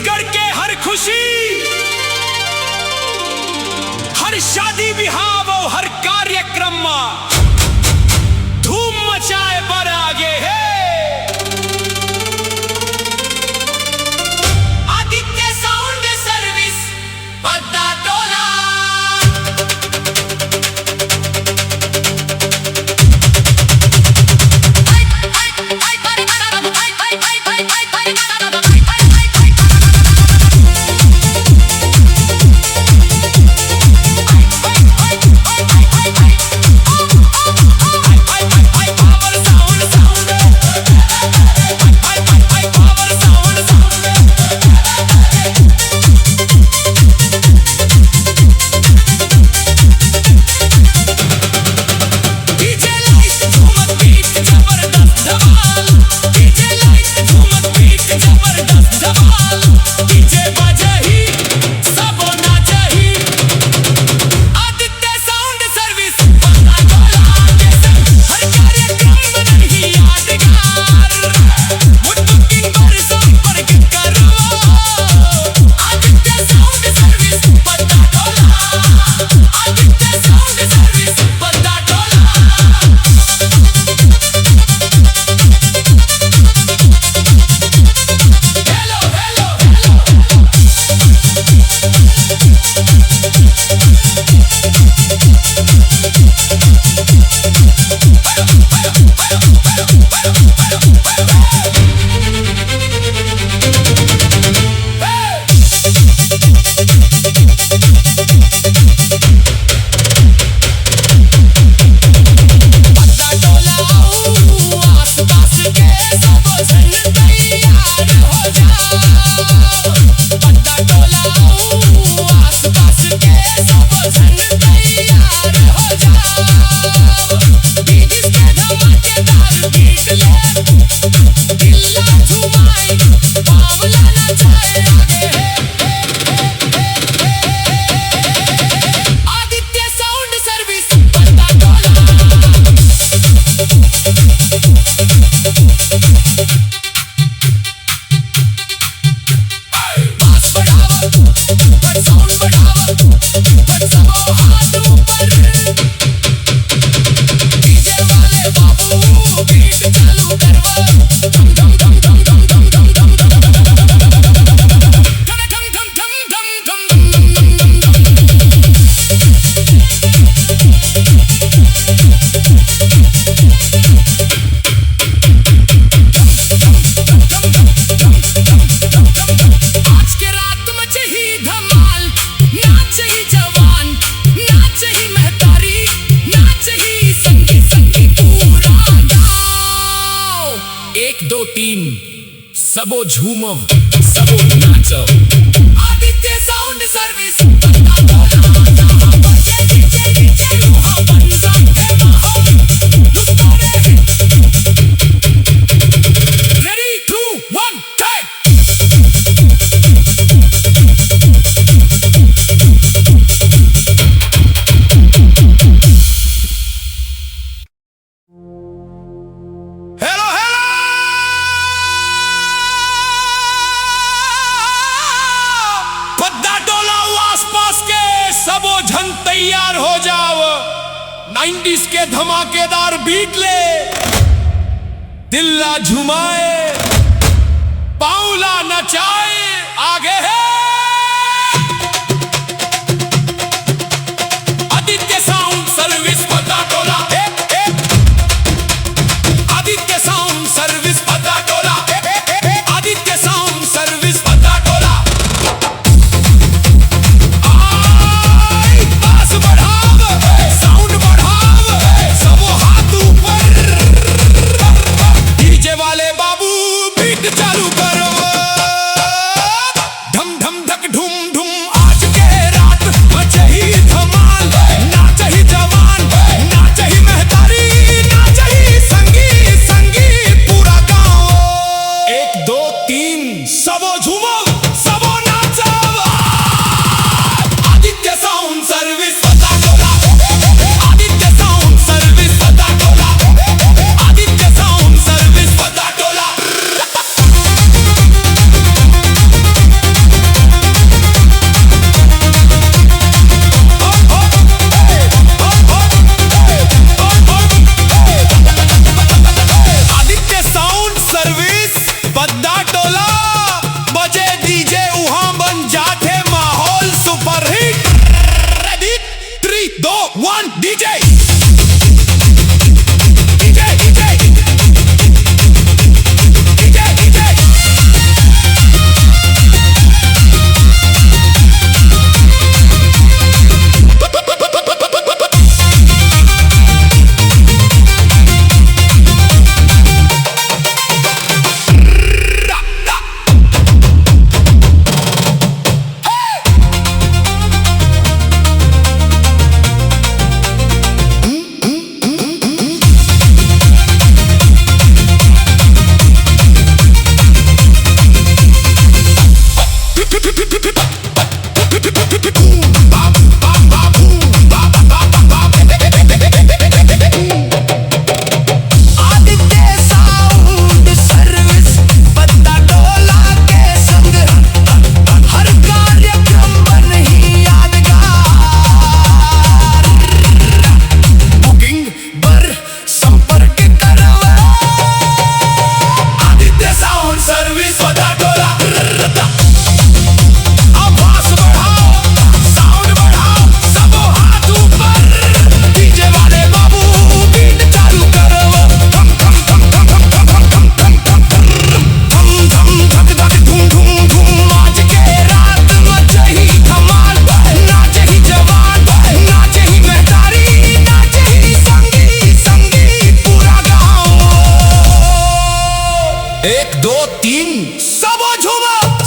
छत्तीसगढ़ के हर खुशी, हर शादी विवाह वो हर कार्यक्रम धूम मचाए पर आगे है। आदित्य साउंड सर्विस पद्दा टोला। सबो झूमव सबो नाचव। आदित्य साउंड सर्विस पद्दा टोला। जहां बजे डीजे डीजे वहां पंजा है माहौल लुटता रहे। Ready 2 1 take. तैयार हो जाओ 90s के धमाकेदार बीट ले, दिल्ला झुमाए पाउला नचाए आगे है। आदित्य साउंड सर्विस पद्दा टोला। आदित्य साउंड सर्विस पद्दा टोला। आदित्य साउंड सर्विस पद्दा टोला। चालू करो ढम ढम धक ढूम ढूम। 3 सब झूमो